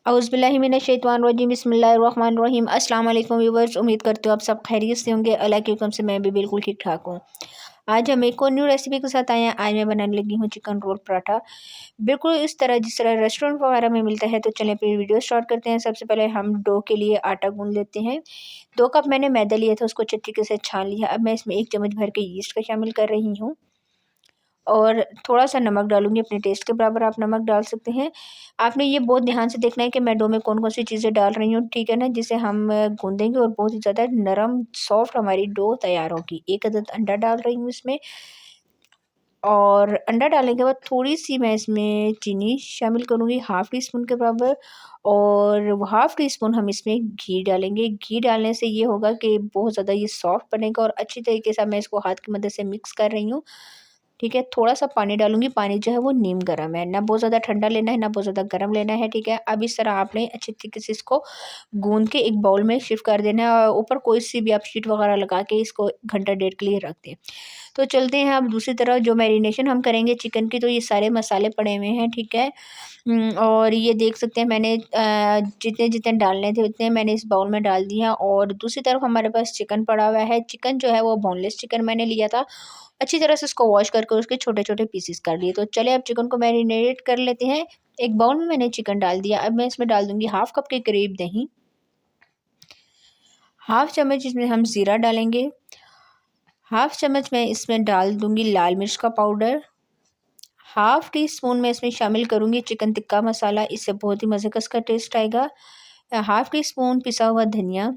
औज़ुबिल्लाहिमिनश्शैतानिर्रजीम बिस्मिल्लाहिर्रहमानिर्रहीम। अस्सलाम वालेकुम व्यूअर्स, उम्मीद करती हूँ आप सब खैरियत से होंगे। अल्लाह के हुक्म से मैं भी बिल्कुल ठीक ठाक हूँ। आज हम एक और न्यू रेसिपी के साथ आए हैं। आज मैं बनाने लगी हूँ चिकन रोल पराठा, बिल्कुल इस तरह जिस तरह रेस्टोरेंट वगैरह में मिलता है। तो चलें फिर वीडियो स्टार्ट करते हैं। सबसे पहले हम डो के लिए आटा गूँध लेते हैं। 2 कप मैंने मैदा लिया था, उसको अच्छे तरीके से छान लिया। अब मैं इसमें 1 चम्मच भर के यीस्ट का शामिल कर रही हूँ और थोड़ा-सा नमक डालूँगी, अपने टेस्ट के बराबर आप नमक डाल सकते हैं। आपने ये बहुत ध्यान से देखना है कि मैं डो में कौन-कौन सी चीज़ें डाल रही हूँ, ठीक है ना? जिसे हम गूँधेंगे और बहुत ही ज़्यादा नरम सॉफ्ट हमारी डो तैयार होगी। 1 अदद अंडा डाल रही हूँ इसमें और अंडा डालने के बाद थोड़ी-सी मैं इसमें चीनी शामिल करूँगी, हाफ़ टी स्पून के बराबर, और हाफ़ टी स्पून हम इसमें घी डालेंगे। घी डालने से ये होगा कि बहुत ज़्यादा ये सॉफ्ट बनेगा और अच्छी तरीके से मैं इसको हाथ की मदद से मिक्स कर रही हूँ। ठीक है, थोड़ा-सा पानी डालूँगी, पानी जो है वो नीम गर्म है, ना बहुत ज़्यादा ठंडा लेना है, ना बहुत ज़्यादा गर्म लेना है, ठीक है। अब इस तरह आपने अच्छे तरीके से इसको गूँध के एक बाउल में शिफ्ट कर देना है और ऊपर कोई-सी भी आप शीट वगैरह लगा के इसको घंटा डेढ़ के लिए रख दें। तो चलते हैं अब दूसरी तरफ जो मैरिनेशन हम करेंगे चिकन की। तो ये सारे मसाले पड़े हुए हैं, ठीक है। और ये देख सकते हैं मैंने जितने-जितने डालने थे उतने मैंने इस बाउल में डाल दिए हैं। और दूसरी तरफ हमारे पास चिकन पड़ा हुआ है। चिकन जो है वो बोनलेस चिकन मैंने लिया था। अच्छी तरह से उसको वॉश करके उसके छोटे-छोटे पीसेस कर लिए। तो चलिए अब चिकन को मैरिनेट कर लेते हैं। एक बाउल में मैंने चिकन डाल दिया। अब मैं इसमें डाल दूँगी हाफ़ कप के करीब दही, हाफ़ चम्मच इसमें हम ज़ीरा डालेंगे, हाफ़ चम्मच मैं इसमें डाल दूँगी लाल मिर्च का पाउडर, हाफ़ टी स्पून मैं इसमें शामिल करूँगी चिकन टिक्का मसाला, इससे बहुत ही मज़े का इसका टेस्ट आएगा। हाफ़ टी स्पून पिसा हुआ धनिया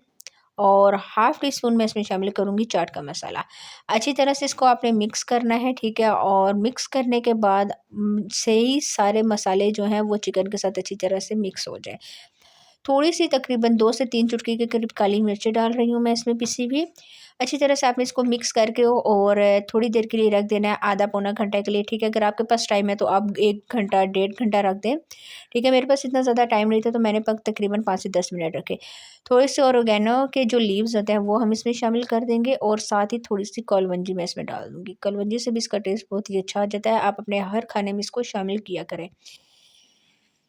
और हाफ़ टी स्पून मैं इसमें शामिल करूँगी चाट का मसाला। अच्छी तरह से इसको आपने मिक्स करना है, ठीक है। और मिक्स करने के बाद सही सारे मसाले जो हैं वो चिकन के साथ अच्छी तरह से मिक्स हो जाए। थोड़ी-सी तकरीबन 2 से 3 चुटकी के करीब काली मिर्चें डाल रही हूँ मैं इसमें पिसी हुई। अच्छी तरह से आपने इसको मिक्स करके और थोड़ी देर के लिए रख देना है, आधा पौना घंटा के लिए, ठीक है। अगर आपके पास टाइम है तो आप 1 घंटा, डेढ़ घंटा रख दें, ठीक है। मेरे पास इतना ज़्यादा टाइम नहीं था तो मैंने तकरीबन 5 से 10 मिनट रखे। थोड़े-से ऑरिगेनो के जो लीव्स होते हैं वो हम इसमें शामिल कर देंगे और साथ ही थोड़ी-सी कलौंजी मैं इसमें डाल दूँगी। कलौंजी से भी इसका टेस्ट बहुत ही अच्छा आ जाता है। आप अपने हर खाने में इसको शामिल किया करें।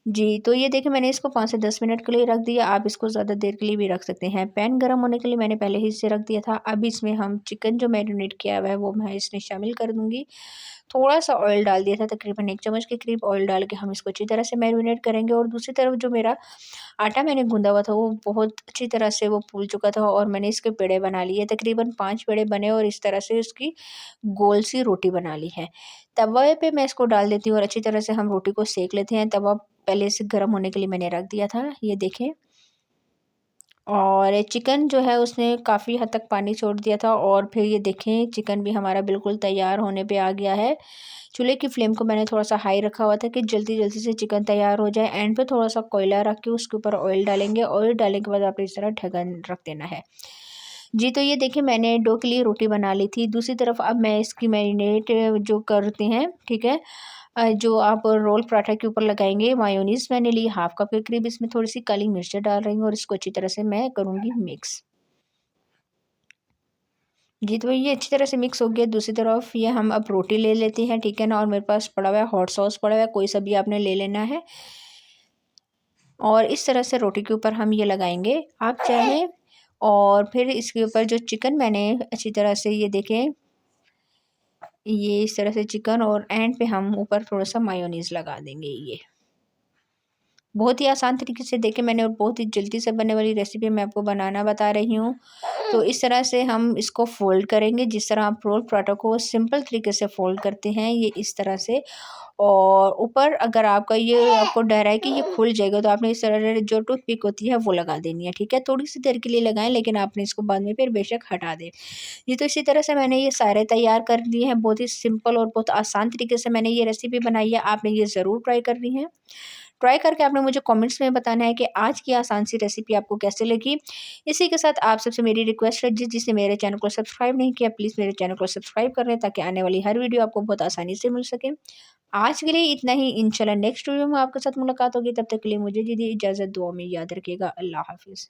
जी, तो ये देखिए मैंने इसको 5 से 10 मिनट के लिए रख दिया। आप इसको ज़्यादा देर के लिए भी रख सकते हैं। पैन गरम होने के लिए मैंने पहले ही इसे रख दिया था। अब इसमें हम चिकन जो मैरिनेट किया हुआ है वो मैं इसमें शामिल कर दूँगी। थोड़ा-सा ऑयल डाल दिया था, तकरीबन 1 चम्मच के करीब ऑयल डाल के हम इसको अच्छी तरह से मैरिनेट करेंगे। और दूसरी तरफ जो मेरा आटा मैंने गूँधा हुआ था वो बहुत अच्छी तरह से वो फूल चुका था और मैंने इसके पेड़े बना लिए। तकरीबन 5 पेड़े बने और इस तरह से उसकी गोल सी रोटी बना ली है। तवे पे मैं इसको डाल देती हूँ और अच्छी तरह से हम रोटी को सेक लेते हैं। तवा पहले से गर्म होने के लिए मैंने रख दिया था, ये देखें। और चिकन जो है उसने काफ़ी हद तक पानी छोड़ दिया था और फिर ये देखें चिकन भी हमारा बिल्कुल तैयार होने पे आ गया है। चूल्हे की फ्लेम को मैंने थोड़ा-सा हाई रखा हुआ था कि जल्दी-जल्दी से चिकन तैयार हो जाए। एंड पे थोड़ा-सा कोयला रख के उसके ऊपर ऑयल डालेंगे। ऑयल डालने के बाद आपने इस तरह ढक्कन रख देना है। जी, तो ये देखिए मैंने डो के लिए रोटी बना ली थी। दूसरी तरफ अब मैं इसकी मैरिनेट जो करते हैं, ठीक है। जो आप रोल पराठा के ऊपर लगाएँगे, मायोनीज़ मैंने ली हाफ़ कप के करीब, इसमें थोड़ी-सी काली मिर्चें डाल रही हूँ और इसको अच्छी तरह से मैं करूँगी मिक्स। जी, तो ये अच्छी तरह से मिक्स हो गया। दूसरी तरफ ये हम अब रोटी ले लेते हैं, ठीक है ना। और मेरे पास पड़ा हुआ है हॉट सॉस पड़ा हुआ है, कोई सा भी आपने ले लेना है। और इस तरह से रोटी के ऊपर हम ये लगाएँगे, आप चाहें। और फिर इसके ऊपर जो चिकन मैंने अच्छी तरह से ये देखें, ये इस तरह से चिकन और एंड पे हम ऊपर थोड़ा-सा मायोनीज़ लगा देंगे ये। बहुत ही आसान तरीके से देखिए मैंने और बहुत ही जल्दी से बनने वाली रेसिपी मैं आपको बनाना बता रही हूँ। तो इस तरह से हम इसको फ़ोल्ड करेंगे, जिस तरह आप रोल पराठा को सिंपल तरीके से फ़ोल्ड करते हैं, ये इस तरह से। और ऊपर अगर आपका ये आपको डर है कि ये खुल जाएगा तो आपने इस तरह जो टूथपिक होती है वो लगा देनी है, ठीक है। थोड़ी-सी देर के लिए लगाएँ लेकिन आपने इसको बाद में फिर बेशक हटा दें। ये तो इसी तरह से मैंने ये सारे तैयार कर लिए हैं। बहुत ही सिंपल और बहुत आसान तरीके से मैंने ये रेसिपी बनाई है। आपने ये ज़रूर ट्राई करनी है। ट्राई करके आपने मुझे कमेंट्स में बताना है कि आज की आसान सी रेसिपी आपको कैसे लगी। इसी के साथ आप सबसे मेरी रिक्वेस्ट है, जिसने मेरे चैनल को सब्सक्राइब नहीं किया प्लीज़ मेरे चैनल को सब्सक्राइब कर लें ताकि आने वाली हर वीडियो आपको बहुत आसानी से मिल सके। आज के लिए इतना ही, इंशाल्लाह नेक्स्ट वीडियो में आपके साथ मुलाकात होगी। तब तक के लिए मुझे दीजिए इजाज़त, दुआ में याद रखिएगा। अल्लाह हाफ़िज़।